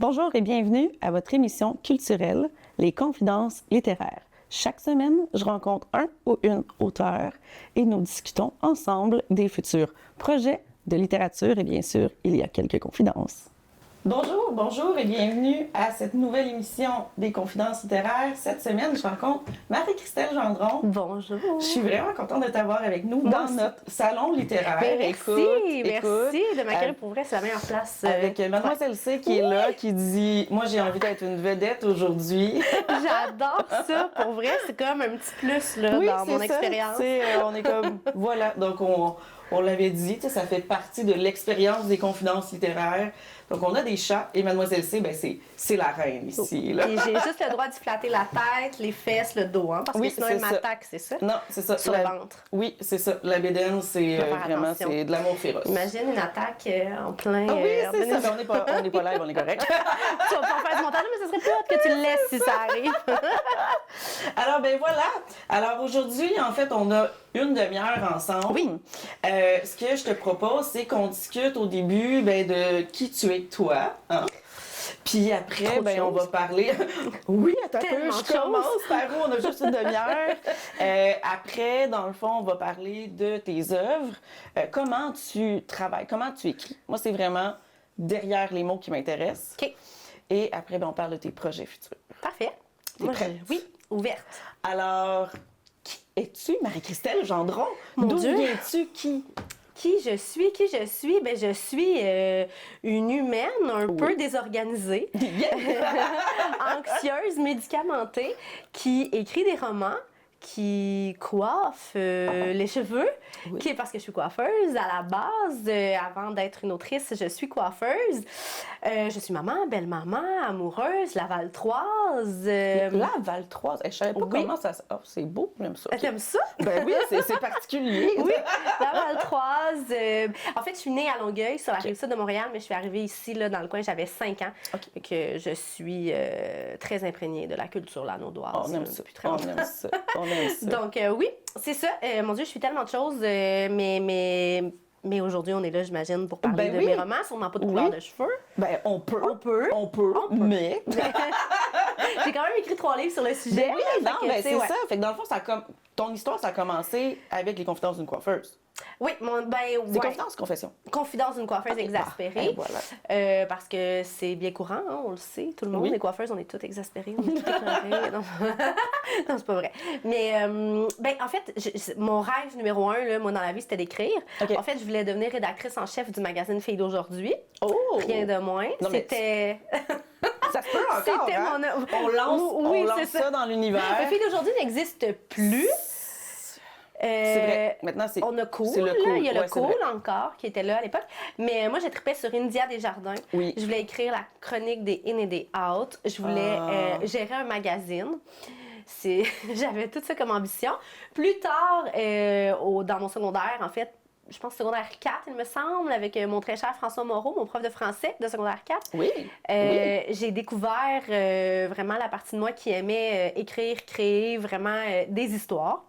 Bonjour et bienvenue à votre émission culturelle, Les Confidences littéraires. Chaque semaine, je rencontre un ou une auteure et nous discutons ensemble des futurs projets de littérature et bien sûr, il y a quelques confidences. Bonjour et bienvenue à cette nouvelle émission des Confidences littéraires. Cette semaine, je rencontre Marie-Christelle Gendron. Bonjour. Je suis vraiment contente de t'avoir avec nous dans notre salon littéraire. Ben, merci de m'accueillir. Pour vrai, c'est la meilleure place. Avec Mademoiselle C qui est là, qui dit « Moi, j'ai envie d'être une vedette aujourd'hui. » J'adore ça. Pour vrai, c'est comme un petit plus là, dans mon expérience. On est comme, voilà, donc on l'avait dit, ça fait partie de l'expérience des Confidences littéraires. Donc, on a des chats et Mademoiselle C, ben c'est la reine ici. Là. Et j'ai juste le droit d'y flatter la tête, les fesses, le dos, hein, parce que sinon elle m'attaque, c'est ça? Non, c'est ça. Sur le ventre. Oui, c'est ça. La bédaine, c'est vraiment c'est de l'amour féroce. Imagine une attaque en plein... Ah oui, c'est ça. Ben, on n'est pas live, on est correct. Tu vas pas faire du montage, mais ce serait plus hâte que tu le laisses si ça arrive. Alors, ben voilà. Alors, aujourd'hui, en fait, on a une demi-heure ensemble. Oui. Ce que je te propose, c'est qu'on discute au début de qui tu es toi. Hein? Puis après, on va parler... Oui, attends un peu, je commence. Par où? On a juste une demi-heure. Après, dans le fond, on va parler de tes œuvres. Comment tu travailles? Comment tu écris? Moi, c'est vraiment derrière les mots qui m'intéressent. OK. Et après, on parle de tes projets futurs. Parfait. T'es prête? Oui, ouverte. Alors, qui es-tu, Marie-Christelle Gendron? D'où viens-tu? Qui je suis? Ben, je suis une humaine un peu désorganisée, anxieuse, médicamentée, qui écrit des romans, qui coiffe les cheveux, parce que je suis coiffeuse à la base. Avant d'être une autrice, je suis coiffeuse. Je suis maman, belle-maman, amoureuse, Lavaltroise. Lavaltroise? Je savais pas comment ça... Oh, c'est beau, j'aime ça. T'aimes ça? Ben oui, c'est particulier. Oui, Lavaltroise. En fait, je suis née à Longueuil, sur la rive-sud de Montréal, mais je suis arrivée ici, là, dans le coin, j'avais 5 ans. Et que je suis très imprégnée de la culture lanaudoise. On aime ça. On aime ça. Donc, oui, c'est ça. Mon Dieu, je suis tellement de choses, mais aujourd'hui, on est là, j'imagine, pour parler de mes romans, sûrement pas de couleur de cheveux. Ben, on peut, mais... J'ai quand même écrit 3 livres sur le sujet. Ben oui, c'est ça. Fait que dans le fond, ton histoire, ça a commencé avec les confidences d'une coiffeuse. Oui, C'est confidences, confession. Confidence d'une coiffeuse exaspérée. Voilà. Parce que c'est bien courant, hein, on le sait. Tout le monde, les coiffeuses, on est toutes exaspérées, on est toutes écœurées. Non, c'est pas vrai. Mais, en fait, mon rêve numéro 1, là, moi, dans la vie, c'était d'écrire. Okay. En fait, je voulais devenir rédactrice en chef du magazine Filles d'aujourd'hui. Oh! Rien de moins. Non, c'était... Ça se peut encore, c'était hein? On lance ça dans l'univers. Les Filles d'aujourd'hui n'existe plus. C'est vrai. Maintenant, on a Cool, là. Il y a le Cool encore qui était là à l'époque. Mais moi, j'ai trippé sur India Desjardins. Oui. Je voulais écrire la chronique des In et des Out. Je voulais gérer un magazine. J'avais tout ça comme ambition. Plus tard, dans mon secondaire, en fait, je pense secondaire 4, il me semble, avec mon très cher François Moreau, mon prof de français de secondaire 4. Oui. J'ai découvert vraiment la partie de moi qui aimait écrire, créer vraiment des histoires.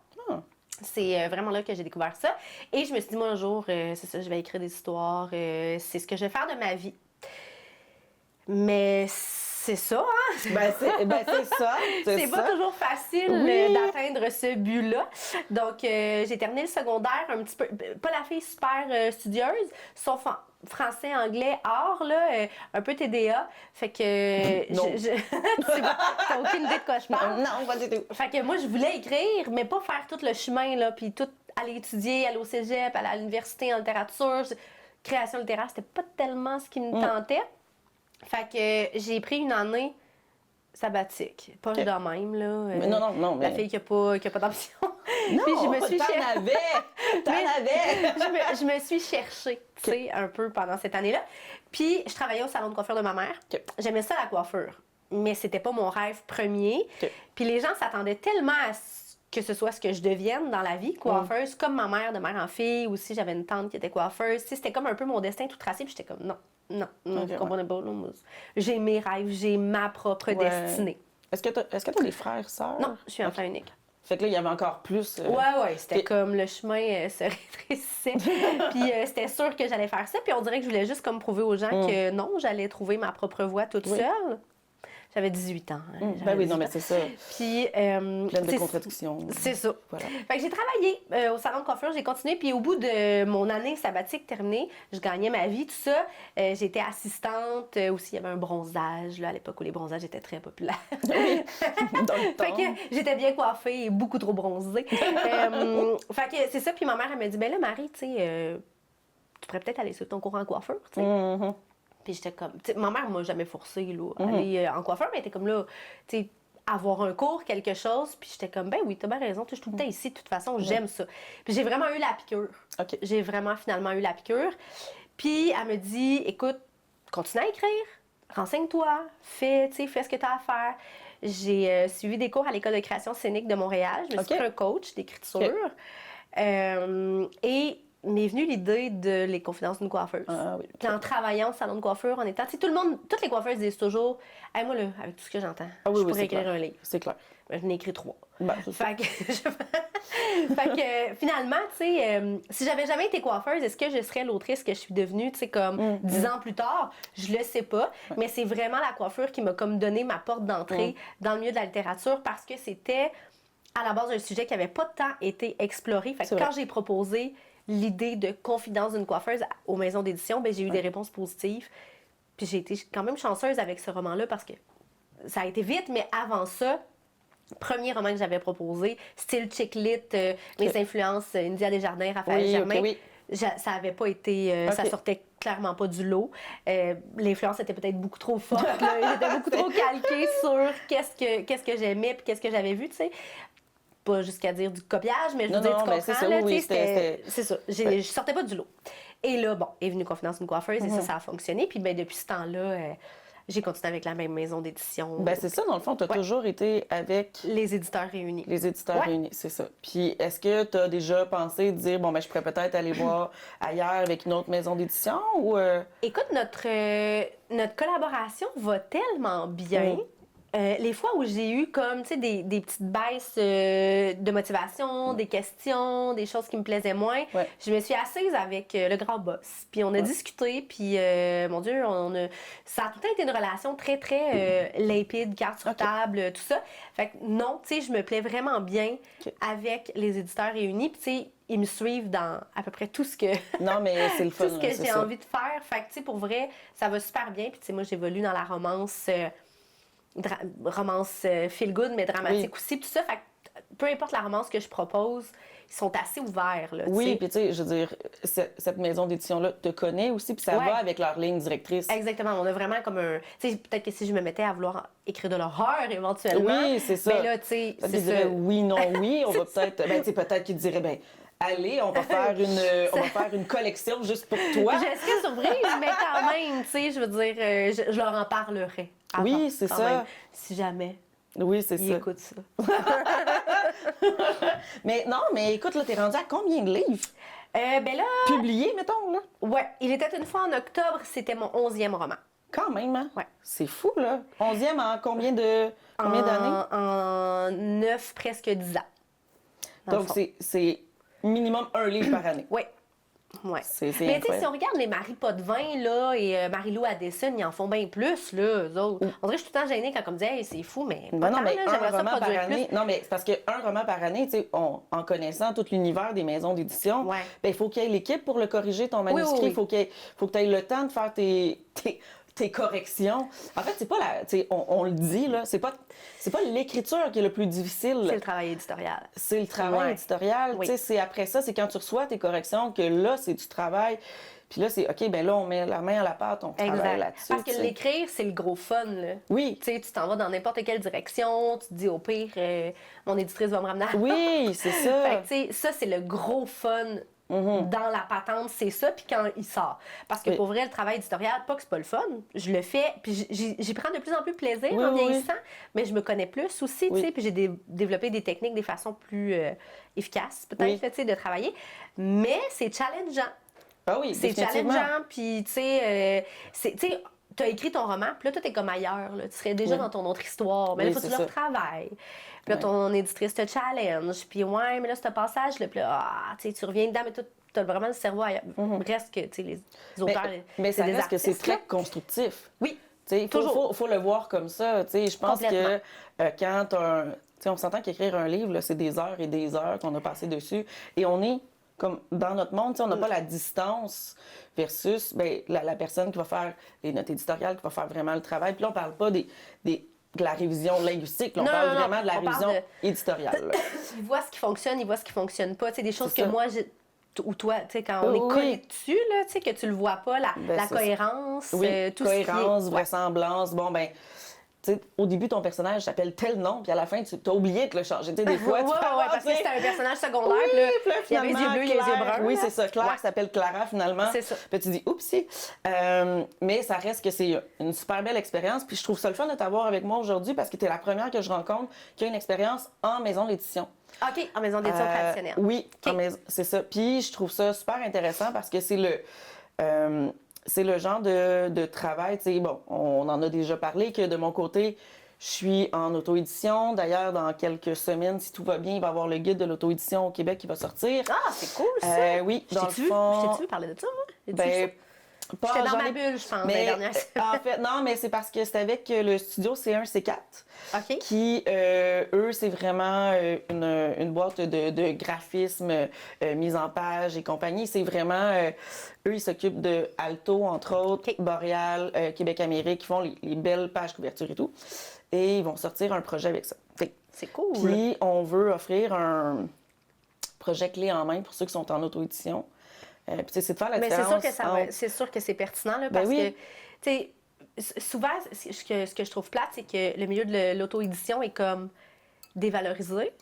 C'est vraiment là que j'ai découvert ça. Et je me suis dit, moi, un jour, c'est ça, je vais écrire des histoires. C'est ce que je vais faire de ma vie. Mais c'est ça, hein? C'est ça. C'est pas toujours facile d'atteindre ce but-là. Donc, j'ai terminé le secondaire un petit peu... Pas la fille super studieuse, sauf en français, anglais, art, là, un peu TDA. Fait que... Non. T'as aucune idée de quoi je parle? Non, pas du tout. Fait que moi, je voulais écrire, mais pas faire tout le chemin, là, puis tout aller étudier, aller au cégep, aller à l'université en littérature. Création littéraire, c'était pas tellement ce qui me tentait. Fait que j'ai pris une année sabbatique. Pas de même, là. Mais non, mais... La fille qui a pas d'ambition. Non, puis je me suis t'en avais! Je me suis cherchée, tu sais, un peu pendant cette année-là. Puis je travaillais au salon de coiffure de ma mère. J'aimais ça, la coiffure. Mais c'était pas mon rêve premier. Puis les gens s'attendaient tellement à que ce soit ce que je devienne dans la vie, coiffeuse, comme ma mère, de mère en fille. Aussi, j'avais une tante qui était coiffeuse. Tu sais, c'était comme un peu mon destin tout tracé. Puis j'étais comme, non, je comprenais pas. J'ai mes rêves, j'ai ma propre destinée. Est-ce que tu as des frères, sœurs? Non, je suis enfant unique. Fait que là, il y avait encore plus... Ouais, c'était comme le chemin se rétrécissait. Puis c'était sûr que j'allais faire ça. Puis on dirait que je voulais juste comme prouver aux gens que non, j'allais trouver ma propre voie toute seule. J'avais 18 ans. Ben oui, non, mais c'est ça. Puis... pleine de contradictions. C'est ça. Voilà. Fait que j'ai travaillé au salon de coiffure, j'ai continué. Puis au bout de mon année sabbatique terminée, je gagnais ma vie, tout ça. J'étais assistante. Aussi, il y avait un bronzage, là, à l'époque où les bronzages étaient très populaires. Oui, dans le temps. Fait que j'étais bien coiffée et beaucoup trop bronzée. Fait que c'est ça. Puis ma mère, elle m'a dit, ben là, Marie, tu sais, tu pourrais peut-être aller sur ton cours en coiffure, tu sais. Puis j'étais comme... ma mère m'a jamais forcée là, à aller en coiffeur, mais elle était comme là, tu sais, avoir un cours, quelque chose. Puis j'étais comme, ben oui, t'as bien raison, je suis tout le temps ici, de toute façon, j'aime ça. Puis j'ai vraiment eu la piqûre. OK. J'ai vraiment finalement eu la piqûre. Puis elle me dit, écoute, continue à écrire, renseigne-toi, fais ce que tu as à faire. J'ai suivi des cours à l'École de création scénique de Montréal. Je me suis pris un coach d'écriture. Et m'est venue l'idée de Les Confidences d'une coiffeuse. Ah, oui, Puis en travaillant au salon de coiffure, en étant... Tu sais, tout le monde, toutes les coiffeuses disent toujours « Hey, moi, là, avec tout ce que j'entends, je pourrais écrire un livre. » C'est clair. Ben, je n'ai écrit 3. Ben, fait que finalement, tu sais, si j'avais jamais été coiffeuse, est-ce que je serais l'autrice que je suis devenue, tu sais, comme 10 ans plus tard? Je le sais pas. Mais c'est vraiment la coiffure qui m'a comme donné ma porte d'entrée dans le milieu de la littérature parce que c'était à la base un sujet qui avait pas tant été exploré. Fait que quand j'ai proposé l'idée de Confidence d'une coiffeuse aux maisons d'édition, ben, j'ai eu des réponses positives. Puis j'ai été quand même chanceuse avec ce roman-là parce que ça a été vite, mais avant ça, premier roman que j'avais proposé, style chick lit, mes influences, India Desjardins, Raphaël Germain, ça avait pas été, ça sortait clairement pas du lot. L'influence était peut-être beaucoup trop forte, j'étais beaucoup trop calquée sur qu'est-ce que j'aimais puis qu'est-ce que j'avais vu, tu sais. Pas jusqu'à dire du copiage, mais je veux dire, tu comprends, c'est ça, là, oui, c'est ça. Je sortais pas du lot. Et là, bon, est venue Confidence d'une coiffeuse, et ça a fonctionné. Puis ben, depuis ce temps-là, j'ai continué avec la même maison d'édition. Ben c'est ça, dans le fond, tu as toujours été avec... Les éditeurs réunis. Les éditeurs réunis, c'est ça. Puis est-ce que tu as déjà pensé dire, bon, ben je pourrais peut-être aller voir ailleurs avec une autre maison d'édition ou... Écoute, notre collaboration va tellement bien. Les fois où j'ai eu comme, tu sais, des petites baisses de motivation, des questions, des choses qui me plaisaient moins, je me suis assise avec le grand boss. Puis on a discuté, puis mon Dieu, ça a tout le temps été une relation très, très limpide, carte sur table, tout ça. Fait que non, tu sais, je me plais vraiment bien avec les éditeurs réunis. Puis tu sais, ils me suivent dans à peu près tout ce que... Non, mais c'est le fun. Tout ce que j'ai envie de faire. Fait que tu sais, pour vrai, ça va super bien. Puis tu sais, moi, j'évolue dans la romance... romance feel good, mais dramatique aussi, tout ça. Fait que peu importe la romance que je propose, ils sont assez ouverts. Là, oui, puis tu sais, je veux dire, cette maison d'édition-là te connaît aussi, puis ça va avec leur ligne directrice. Exactement. On a vraiment comme un... Tu sais, peut-être que si je me mettais à vouloir écrire de l'horreur éventuellement... Oui, c'est ça. Mais là, tu sais, c'est ça. Dirait, oui, non, oui. On va peut-être... Ben, tu sais, peut-être qu'ils diraient, ben allez, on va faire une collection juste pour toi. Je serais surprise, mais quand même, tu sais, je veux dire, je leur en parlerai. Avant, oui, c'est ça. Même, si jamais. Oui, c'est ça. Écoute ça. Mais non, mais écoute, là, t'es rendu à combien de livres? Ben là... Publiés, mettons, là? Ouais. Il était une fois en octobre, c'était mon 11e roman. Quand même, hein? Ouais. C'est fou, là. 11e en combien d'années? En 9, presque 10 ans. Donc, c'est minimum un livre par année. Oui. Ouais. Mais tu sais, si on regarde les Marie Potvin là, et Marie-Lou Addison, ils en font bien plus, là, eux autres. On dirait que je suis tout le temps gênée quand on me dit hey, c'est fou, mais pas non, tant, mais là, un roman par année. Plus. Non, mais c'est parce qu'un roman par année, tu sais, en connaissant tout l'univers des maisons d'édition, ben, il faut qu'il y ait l'équipe pour le corriger, ton manuscrit. Il faut que tu aies le temps de faire tes corrections. En fait, c'est pas on le dit, là, c'est pas l'écriture qui est le plus difficile. C'est le travail éditorial. C'est le travail éditorial. Oui. C'est après ça, c'est quand tu reçois tes corrections que là, c'est du travail. Puis là, c'est OK, ben là, on met la main à la pâte, on travaille là-dessus. Parce que l'écrire, c'est le gros fun, là. Oui. Tu sais, tu t'en vas dans n'importe quelle direction, tu te dis au pire, mon éditrice va me ramener à la Oui, c'est ça. Fait que, tu sais, ça, c'est le gros fun. Dans la patente, c'est ça, puis quand il sort. Parce que pour vrai, le travail éditorial, pas que c'est pas le fun, je le fais, puis j'y prends de plus en plus plaisir en vieillissant, mais je me connais plus aussi, tu sais, puis j'ai développé des techniques, des façons plus efficaces, peut-être, tu sais, de travailler. Mais c'est challengeant. Ah oui, c'est challengeant, puis tu sais, tu as écrit ton roman, puis là, toi, t'es comme ailleurs. Là. Tu serais déjà dans ton autre histoire. Mais là, il faut que tu le retravailles. Puis là, ton éditrice te challenge. Puis ouais, mais là, ce passage-là, puis là, tu reviens dedans, mais tu as vraiment le cerveau ailleurs. Reste que, tu sais, les auteurs, mais ça reste que c'est très constructif. Oui, il faut le voir comme ça. Je pense que quand on s'entend qu'écrire un livre, là, c'est des heures et des heures qu'on a passé dessus. Et on est comme dans notre monde, on n'a pas la distance versus la personne qui va faire les notes éditoriales, qui va faire vraiment le travail. Puis là, on parle pas de la révision linguistique, là, on parle vraiment de la révision éditoriale. Il voit ce qui fonctionne, il voit ce qui fonctionne pas. Des choses que moi, ou toi, quand on est collé dessus, là, que tu le vois pas, la cohérence, tout cohérence, vraisemblance, au début, ton personnage s'appelle tel nom, puis à la fin, tu as oublié de le changer. Des fois, parce que c'était un personnage secondaire, là, il y avait les yeux bleus, les yeux bruns. Oui, c'est ça. Claire s'appelle Clara, finalement. C'est ça. Puis tu dis, oupsie. Mais ça reste que c'est une super belle expérience. Puis je trouve ça le fun de t'avoir avec moi aujourd'hui parce que tu es la première que je rencontre qui a une expérience en maison d'édition. OK, en maison d'édition traditionnelle. Oui, c'est ça. Puis je trouve ça super intéressant parce que c'est le genre de travail, on en a déjà parlé, que de mon côté, je suis en auto-édition. D'ailleurs, dans quelques semaines, si tout va bien, il va y avoir le guide de l'auto-édition au Québec qui va sortir. Ah, c'est cool, ça! Oui, dans le fond... Je t'ai-tu vu parler de ça, moi? J'étais dans ma bulle, je pense, les dernières semaines. En fait, non, mais c'est parce que c'est avec le studio C1, C4, qui, eux, c'est vraiment une boîte de graphisme, mise en page et compagnie. C'est vraiment... eux, ils s'occupent de Alto, entre autres, Boréal, Québec-Amérique, qui font les belles pages couverture et tout. Et ils vont sortir un projet avec ça. C'est cool! Puis, on veut offrir un projet clé en main pour ceux qui sont en auto-édition. C'est de faire la différence. Mais c'est sûr que c'est pertinent, là, parce que, tu sais, souvent, ce que je trouve plate, c'est que le milieu de l'auto-édition est comme dévalorisé.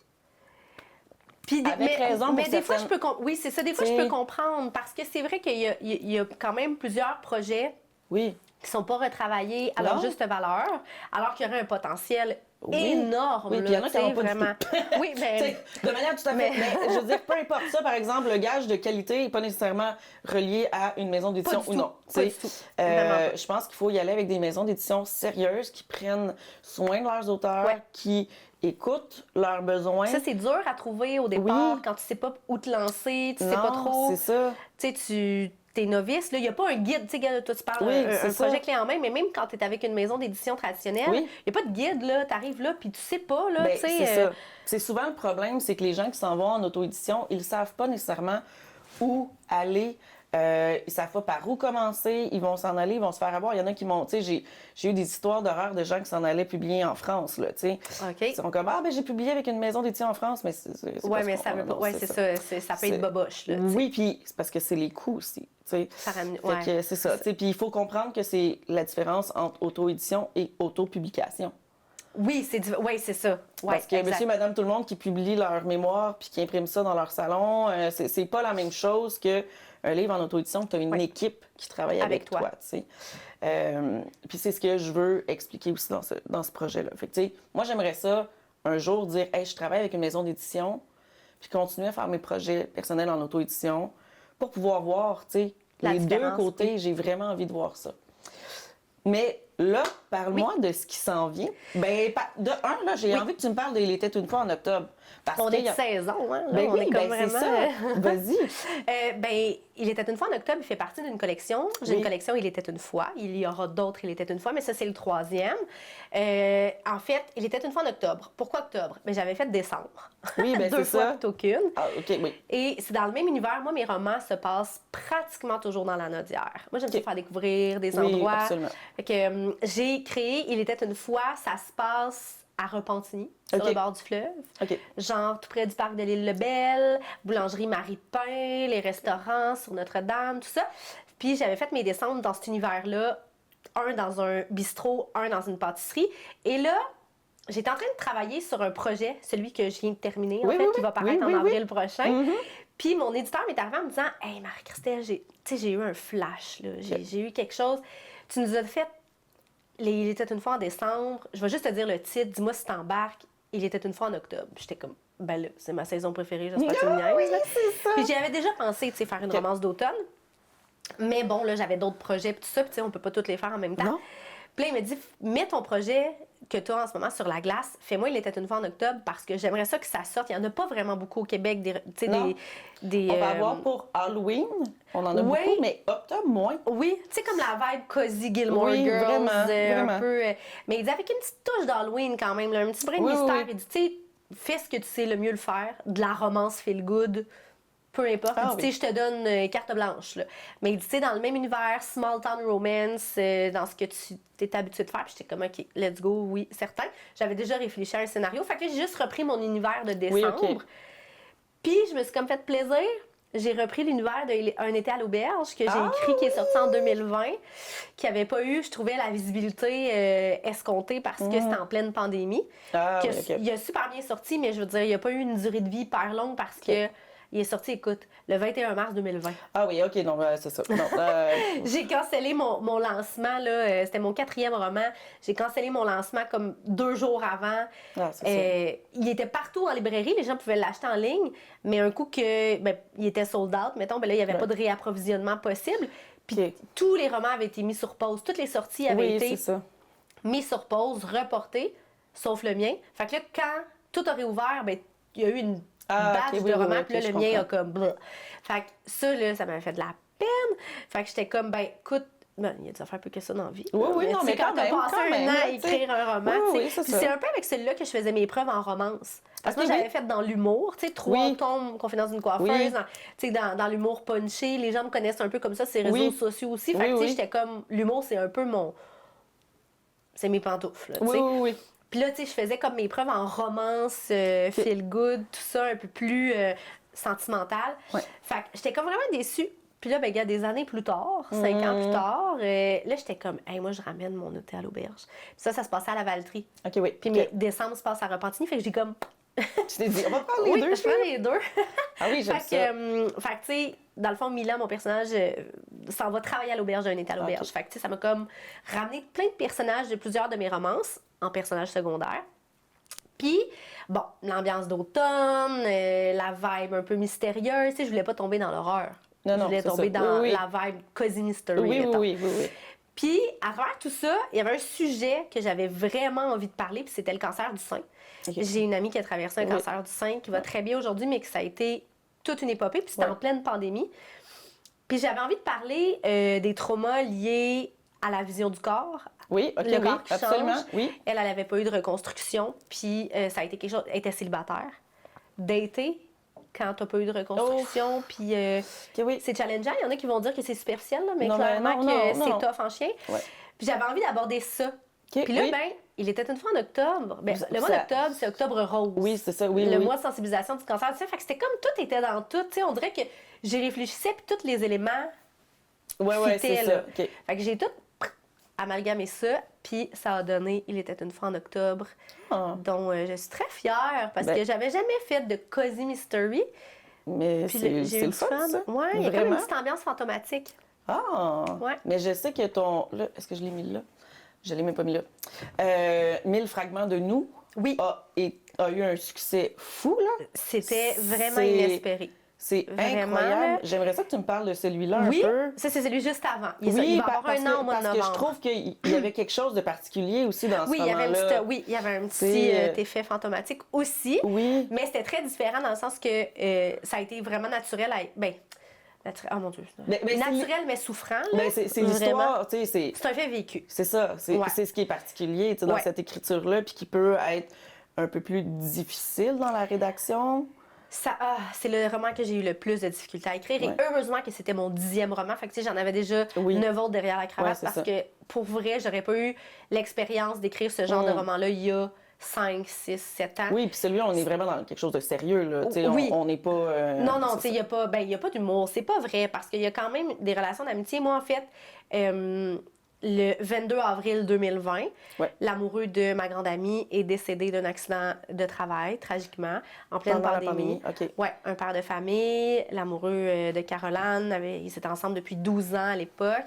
Puis, avec raison, mais des fois, je peux oui, c'est ça. Des fois, je peux comprendre, parce que c'est vrai qu'il y a quand même plusieurs projets qui sont pas retravaillés à leur juste valeur, alors qu'il y aurait un potentiel énorme. Oui, puis il y en a qui n'ont pas vraiment. Oui, mais... de manière tout à fait... Mais, je veux dire, peu importe ça, par exemple, le gage de qualité n'est pas nécessairement relié à une maison d'édition ou non. Pas du tout. Je pense qu'il faut y aller avec des maisons d'édition sérieuses qui prennent soin de leurs auteurs, qui écoutent leurs besoins. Ça, c'est dur à trouver au départ quand tu sais pas où te lancer, tu sais pas trop. C'est ça. Tu sais, t'es novice, il n'y a pas un guide, tu sais, toi tu parles un projet clé en main, mais même quand tu es avec une maison d'édition traditionnelle, il n'y a pas de guide, là, tu arrives là, puis tu sais pas, là, tu sais... C'est ça. C'est souvent le problème, c'est que les gens qui s'en vont en auto-édition, ils ne savent pas nécessairement où aller. Ils savent pas par où commencer, ils vont s'en aller, ils vont se faire avoir. Il y en a qui m'ont, tu sais, j'ai eu des histoires d'horreur de gens qui s'en allaient publier en France, là, tu sais. Ils sont comme, j'ai publié avec une maison d'édition en France, mais c'est mais ça veut pas, c'est ça, ça peut être boboche, là. Oui, puis c'est parce que c'est les coûts aussi, tu sais. Ça ramène, c'est ça, tu sais. Puis il faut comprendre que c'est la différence entre auto-édition et auto-publication. Oui, c'est ça. Parce que monsieur, madame, tout le monde qui publie leur mémoire puis qui imprime ça dans leur salon, c'est pas la même chose que un livre en auto-édition, tu as une équipe qui travaille avec toi, tu sais. Puis c'est ce que je veux expliquer aussi dans ce projet-là. Fait que, tu sais, moi, j'aimerais ça, un jour, dire « Hey, je travaille avec une maison d'édition », puis continuer à faire mes projets personnels en auto-édition pour pouvoir voir, tu sais, les deux côtés. J'ai vraiment envie de voir ça. Mais là, parle-moi de ce qui s'en vient. Ben, de un, là, j'ai envie que tu me parles de « Il était une fois en octobre ». On est de saison, hein? Là, on est comme vraiment... c'est ça. Vas-y. Il était une fois en octobre, il fait partie d'une collection. J'ai une collection Il était une fois. Il y aura d'autres Il était une fois, mais ça, c'est le 3e. En fait, Il était une fois en octobre. Pourquoi octobre? Mais j'avais fait décembre. Oui, bien Deux fois plutôt qu'une. Ah, OK, oui. Et c'est dans le même univers. Moi, mes romans se passent pratiquement toujours dans la Naudière. Moi, j'aime ça faire découvrir des endroits. Absolument. Fait que, j'ai créé Il était une fois. Ça se passe à Repentigny, sur le bord du fleuve. Genre tout près du parc de l'Île-Lebel, boulangerie Marie-Pain, les restaurants sur Notre-Dame, tout ça. Puis j'avais fait mes descentes dans cet univers-là, un dans un bistrot, un dans une pâtisserie. Et là, j'étais en train de travailler sur un projet, celui que je viens de terminer, en fait, qui va paraître en avril prochain. Puis mon éditeur m'est arrivé en me disant « Hey, Marie-Christelle, j'ai eu un flash, là. J'ai eu quelque chose. Tu nous as fait... Il était une fois en décembre. Je vais juste te dire le titre. Dis-moi si t'embarques. Il était une fois en octobre. J'étais comme, ben là, c'est ma saison préférée. J'espère que tu me niaises. Oui, c'est ça. Puis j'y avais déjà pensé, tu sais, faire une romance d'automne. Mais bon, là, j'avais d'autres projets, puis tout ça, puis tu sais, on peut pas tous les faire en même temps. Non. Puis là, il m'a dit, mets ton projet que tu as en ce moment sur la glace, fais-moi Il était une fois en octobre, parce que j'aimerais ça que ça sorte. Il n'y en a pas vraiment beaucoup au Québec, On va avoir pour Halloween, on en a beaucoup, mais octobre, moins. Oui, tu sais, comme la vibe Cozy Gilmore Girls, vraiment. un peu... mais il dit, avec une petite touche d'Halloween quand même, là, un petit brin de mystère. Il dit, tu sais, fais ce que tu sais le mieux le faire, de la romance feel good, peu importe. Il dit, tu sais, je te donne carte blanche, là. Mais il dit, tu sais, dans le même univers, small town romance, dans ce que tu t'es habitué de faire. Puis j'étais comme, OK, let's go, oui, certain. J'avais déjà réfléchi à un scénario. Fait que j'ai juste repris mon univers de décembre. Puis je me suis comme fait plaisir. J'ai repris l'univers d'Un été à l'auberge que j'ai écrit, qui est sorti en 2020, qui n'avait pas eu, je trouvais, la visibilité escomptée parce que c'était en pleine pandémie. Il a super bien sorti, mais je veux dire, il n'y a pas eu une durée de vie hyper longue parce que il est sorti, écoute, le 21 mars 2020. Ah oui, OK, donc c'est ça. J'ai cancellé mon lancement, là, c'était mon 4e roman. J'ai cancellé mon lancement comme 2 jours avant. Il était partout en librairie, les gens pouvaient l'acheter en ligne, mais un coup que il était sold out, mettons, là, il n'y avait pas de réapprovisionnement possible. Puis tous les romans avaient été mis sur pause. Toutes les sorties avaient été mis sur pause, reportées, sauf le mien. Fait que là, quand tout a réouvert, il y a eu une batch de romans, puis là, le mien a comme... Blah. Fait que ça, là, ça m'avait fait de la peine. Fait que j'étais comme, écoute, il y a des affaires plus que ça dans la vie. Mais quand t'as passé un an à écrire un roman, c'est un peu avec celui-là que je faisais mes preuves en romance. Parce que moi, j'avais fait dans l'humour, tu sais, 3 tomes, Confidence d'une coiffeuse, dans l'humour punché. Les gens me connaissent un peu comme ça, ces réseaux sociaux aussi. Fait que, tu sais, j'étais comme, l'humour, c'est un peu c'est mes pantoufles, tu sais. Puis là, tu sais, je faisais comme mes preuves en romance, feel good, tout ça, un peu plus sentimental. Fait que j'étais comme vraiment déçue. Puis là, il y a des années plus tard, 5 ans plus tard, là, j'étais comme, hey, moi, je ramène mon été à l'auberge. Puis ça se passait à la Valtrie. Puis décembre se passe à Repentigny, fait que j'ai comme... Tu t'es dit, on va prendre les deux. Oui, je prends les deux. Ah oui, j'aime ça. Fait que, tu sais, dans le fond, Milan, mon personnage, s'en va travailler à l'auberge d'un été à l'auberge. Fait que, tu sais, ça m'a comme ramené plein de personnages de plusieurs de mes romances en personnages secondaires. Puis, bon, l'ambiance d'automne, la vibe un peu mystérieuse, tu sais, je voulais pas tomber dans l'horreur. Je voulais tomber dans la vibe cozy mystery. Oui. Puis, à travers tout ça, il y avait un sujet que j'avais vraiment envie de parler, puis c'était le cancer du sein. J'ai une amie qui a traversé un cancer du sein, qui va très bien aujourd'hui, mais que ça a été toute une épopée, puis c'était en pleine pandémie. Puis j'avais envie de parler des traumas liés à la vision du corps. Le corps qui change. Elle n'avait pas eu de reconstruction, puis ça a été quelque chose... Elle était célibataire. Dater, quand t'as pas eu de reconstruction, puis c'est challengeant. Il y en a qui vont dire que c'est superficiel, là, mais clairement que c'est tough en chien. Puis j'avais envie d'aborder ça. Puis là, il était une fois en octobre. Le mois d'octobre, c'est Octobre Rose. Oui, c'est ça, le mois de sensibilisation du cancer. Fait que c'était comme tout était dans tout. T'sais, on dirait que j'ai réfléchissais, puis tous les éléments c'est ça. Fait que j'ai tout amalgamé ça, puis ça a donné Il était une fois en octobre, dont je suis très fière, parce que j'avais jamais fait de cozy mystery. Mais c'est le fun, ça. Oui, il y a comme une petite ambiance fantomatique. Mais je sais que Là, est-ce que je l'ai mis là? Je l'ai même pas mis là. 1000 fragments de nous a eu un succès fou, là. C'était vraiment inespéré. C'est incroyable. J'aimerais ça que tu me parles de celui-là un peu. Oui, ça, c'est celui juste avant. Il va avoir un an au mois de novembre. Parce que je trouve qu'il y avait quelque chose de particulier aussi dans ce roman-là. Oui, il y avait un petit effet fantomatique aussi. Oui. Mais c'était très différent dans le sens que ça a été vraiment naturel oh mon Dieu. Naturel, mais souffrant. C'est l'histoire, tu sais. C'est un fait vécu. C'est ça. C'est ce qui est particulier dans cette écriture-là, puis qui peut être un peu plus difficile dans la rédaction. C'est le roman que j'ai eu le plus de difficultés à écrire. Et heureusement que c'était mon 10e roman. Fait que j'en avais déjà 9 autres derrière la cravate parce que pour vrai, j'aurais pas eu l'expérience d'écrire ce genre de roman-là il y a 5, 6, 7 ans. Oui, puis celui-là, on est vraiment dans quelque chose de sérieux. Là. On n'est pas... non, il n'y a pas d'humour. C'est pas vrai parce qu'il y a quand même des relations d'amitié. Moi, en fait... le 22 avril 2020, l'amoureux de ma grande amie est décédé d'un accident de travail, tragiquement, en pleine pandémie. Un père de famille, l'amoureux de Caroline, ils étaient ensemble depuis 12 ans à l'époque.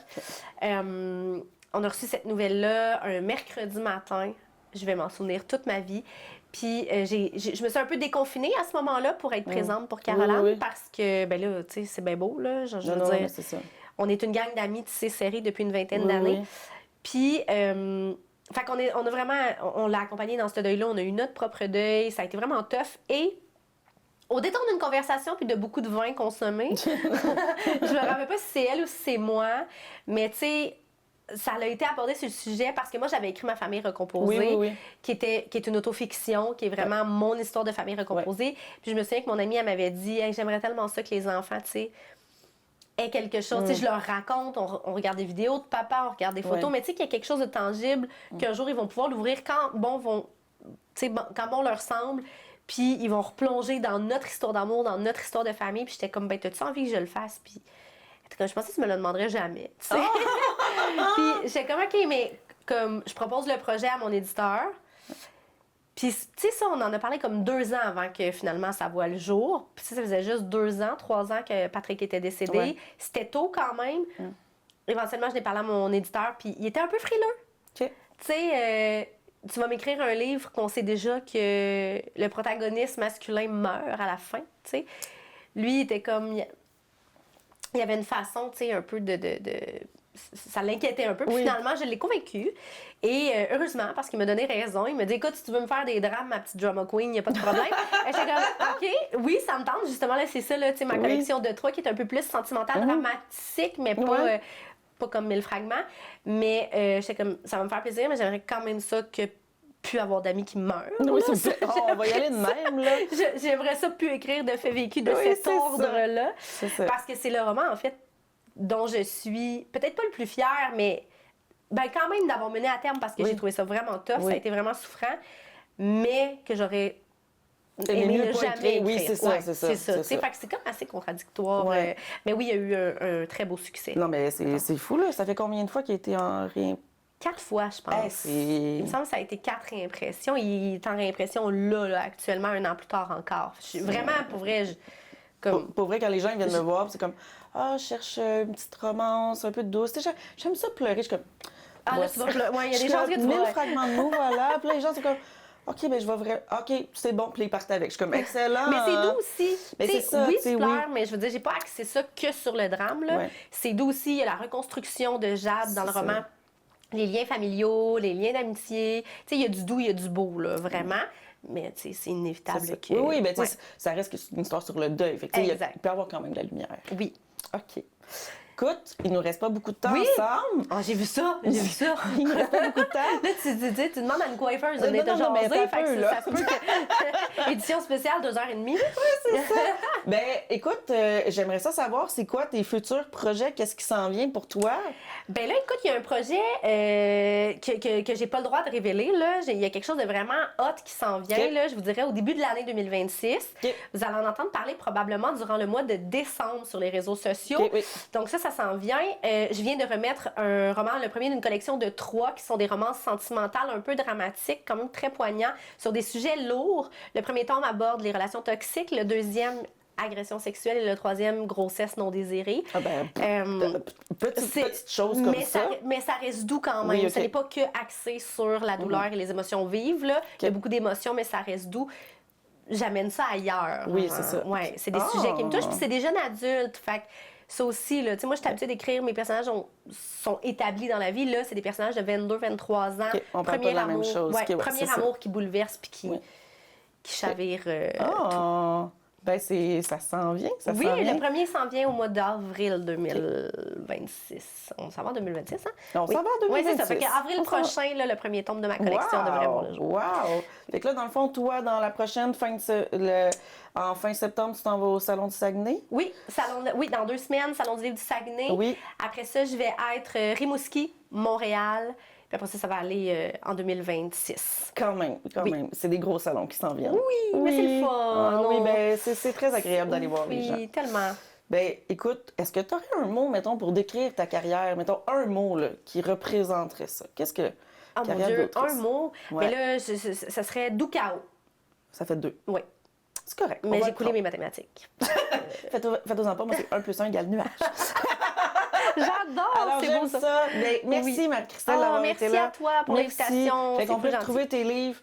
On a reçu cette nouvelle-là un mercredi matin. Je vais m'en souvenir toute ma vie. Puis je me suis un peu déconfinée à ce moment-là pour être présente pour Caroline parce que, là, tu sais, c'est bien beau, là. Je veux dire, c'est ça. On est une gang d'amis tissés serrés depuis une vingtaine d'années. Oui. Puis, fait qu'on on a vraiment, on l'a accompagné dans ce deuil-là. On a eu notre propre deuil. Ça a été vraiment tough. Et au détour d'une conversation puis de beaucoup de vin consommé, je me rappelle pas si c'est elle ou si c'est moi, mais tu sais, ça a été abordé sur le sujet parce que moi, j'avais écrit Ma famille recomposée, qui est une autofiction, qui est vraiment mon histoire de famille recomposée. Puis je me souviens que mon amie, elle m'avait dit hey, « J'aimerais tellement ça que les enfants, tu sais, aient quelque chose. Tu sais, je leur raconte, on regarde des vidéos de papa, on regarde des photos, mais tu sais qu'il y a quelque chose de tangible, qu'un jour, ils vont pouvoir l'ouvrir quand bon leur semble. Puis ils vont replonger dans notre histoire d'amour, dans notre histoire de famille. Puis j'étais comme, ben, t'as-tu envie que je le fasse? Puis je pensais que tu me le demanderais jamais. Tu sais? Puis j'étais comme, OK, mais comme je propose le projet à mon éditeur. Puis, tu sais, ça, on en a parlé comme 2 ans avant que finalement ça voie le jour. Puis ça faisait juste 2 ans, 3 ans que Patrick était décédé. Ouais. C'était tôt quand même. Éventuellement, je l'ai parlé à mon éditeur, puis il était un peu frileux. Okay. Tu sais, tu vas m'écrire un livre qu'on sait déjà que le protagoniste masculin meurt à la fin, tu sais. Lui, il était comme... Il y avait une façon, tu sais, un peu de... Ça l'inquiétait un peu. Puis finalement, je l'ai convaincu. Et heureusement, parce qu'il m'a donné raison. Il m'a dit, écoute, si tu veux me faire des drames, ma petite drama queen, il n'y a pas de problème. J'étais comme, OK, oui, ça me tente. Justement, là, c'est ça, là, tu sais, ma collection de 3 qui est un peu plus sentimentale, dramatique, mais pas comme 1000 fragments. Mais j'étais comme, ça va me faire plaisir, mais j'aimerais quand même ça que plus avoir d'amis qui meurent. Oui, c'est ça. On va y aller de même, là. J'aimerais ça plus écrire de faits vécus de cet ordre-là. Parce que c'est le roman, en fait, dont je suis peut-être pas le plus fière, mais ben quand même d'avoir mené à terme parce que j'ai trouvé ça vraiment tough, ça a été vraiment souffrant, mais que j'aurais aimé ne jamais écrire. Oui, c'est ça, c'est ça. Fait que c'est comme assez contradictoire. Mais oui, il y a eu un très beau succès. Non, mais c'est fou, là. Ça fait combien de fois qu'il a été en 4 fois, je pense. Il me semble que ça a été 4 réimpressions. Il est en réimpression là, actuellement, 1 an plus tard encore. Vraiment, pour vrai... Pour vrai, quand les gens viennent me voir, c'est comme « Ah, je cherche une petite romance, un peu douce. » J'aime ça pleurer. Je suis comme... Ah, là, tu vas pleurer. Ouais, il y a des choses que tu vois. 1000 fragments de mots, voilà. Puis là, les gens, c'est comme « OK, ben je vais vraiment... OK, c'est bon. » Puis ils partent avec. Je suis comme « Excellent. » Mais c'est doux aussi. Mais c'est ça, oui, tu pleures, mais je veux dire, j'ai pas axé ça que sur le drame, là. C'est doux aussi. Il y a la reconstruction de Jade dans le roman. Les liens familiaux, les liens d'amitié. Tu sais, il y a du doux, il y a du beau, là, vraiment. Mais tu sais, c'est inévitable que... Oui, mais tu sais, ça reste une histoire sur le deuil. Fait que, il peut y avoir quand même de la lumière. Oui. OK. Écoute, il nous reste pas beaucoup de temps ensemble. Ah, j'ai vu ça, Il nous reste pas beaucoup de temps. Là, tu demandes à une coiffeuse de venir te jaser, ça se peut que... Édition spéciale, 2h30. Oui, c'est ça. Ben, écoute, j'aimerais ça savoir, c'est quoi tes futurs projets? Qu'est-ce qui s'en vient pour toi? Ben là, écoute, il y a un projet que j'ai pas le droit de révéler, là. Il y a quelque chose de vraiment hot qui s'en vient, là. Je vous dirais au début de l'année 2026. Vous allez en entendre parler probablement durant le mois de décembre sur les réseaux sociaux. Donc ça s'en vient. Je viens de remettre un roman, le premier d'une collection de 3 qui sont des romances sentimentales, un peu dramatiques, quand même très poignants, sur des sujets lourds. Le premier tome aborde les relations toxiques, le deuxième, agression sexuelle, et le troisième, grossesse non désirée. Ah petite chose comme ça. Mais ça reste doux quand même. Ce n'est pas que axé sur la douleur et les émotions vives, là. Il y a beaucoup d'émotions, mais ça reste doux. J'amène ça ailleurs. Oui, c'est ça. Ouais, c'est des sujets qui me touchent, puis c'est des jeunes adultes. Fait que ça aussi, là, tu sais, moi, je suis habituée d'écrire, mes personnages sont établis dans la vie. Là, c'est des personnages de 22, 23 ans. On parle pas de la même chose. Premier amour qui bouleverse puis qui chavire. Ben, ça s'en vient, Oui, le premier s'en vient au mois d'avril 2026. On s'en va en 2026, hein? On s'en va en 2026. Oui, c'est ça. Fait qu'avril prochain, là, le premier tome de ma collection devrait voir le jour. Wow! Fait que là, dans le fond, toi, dans la prochaine en fin septembre, tu t'en vas au Salon du Saguenay? Oui, dans 2 semaines, Salon du Livre du Saguenay. Oui. Après ça, je vais être Rimouski, Montréal. Puis après ça va aller en 2026. Quand même. C'est des gros salons qui s'en viennent. Oui, mais c'est le fun. Oui, ben c'est très agréable d'aller voir les gens. Oui, tellement. Ben, écoute, est-ce que tu aurais un mot, mettons, pour décrire ta carrière, mettons, un mot, là, qui représenterait ça? Qu'est-ce que... Oh mon Dieu, un mot? Mais là, ça serait doux chaos. Ça fait 2. Oui. C'est correct. Mais j'ai coulé mes mathématiques. Faites-en pas, moi, c'est 1 + 1 = nuage. J'adore, alors, c'est beau ça. Ben, merci, Marie-Christelle, d'avoir été là. Merci à toi pour l'invitation. Fait qu'on peut retrouver tes livres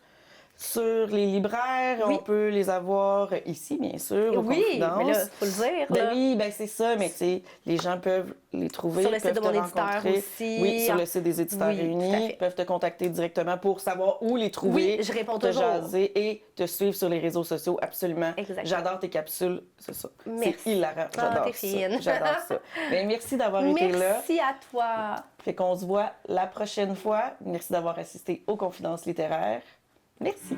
sur les libraires. On peut les avoir ici, bien sûr, aux Confidences. Mais là, faut le dire. Ben oui, ben c'est ça, mais tu sais, les gens peuvent les trouver. Sur le site de mon éditeur aussi. Oui, sur le site des éditeurs réunis. Ils peuvent te contacter directement pour savoir où les trouver. Oui, je réponds te toujours. jaser et te suivre sur les réseaux sociaux, absolument. Exactement. J'adore tes capsules, c'est ça. Merci. C'est hilarant, j'adore t'es ça. fine. J'adore ça. Ben, merci d'avoir été là. Merci à toi. Fait qu'on se voit la prochaine fois. Merci d'avoir assisté aux Confidences littéraires. Merci.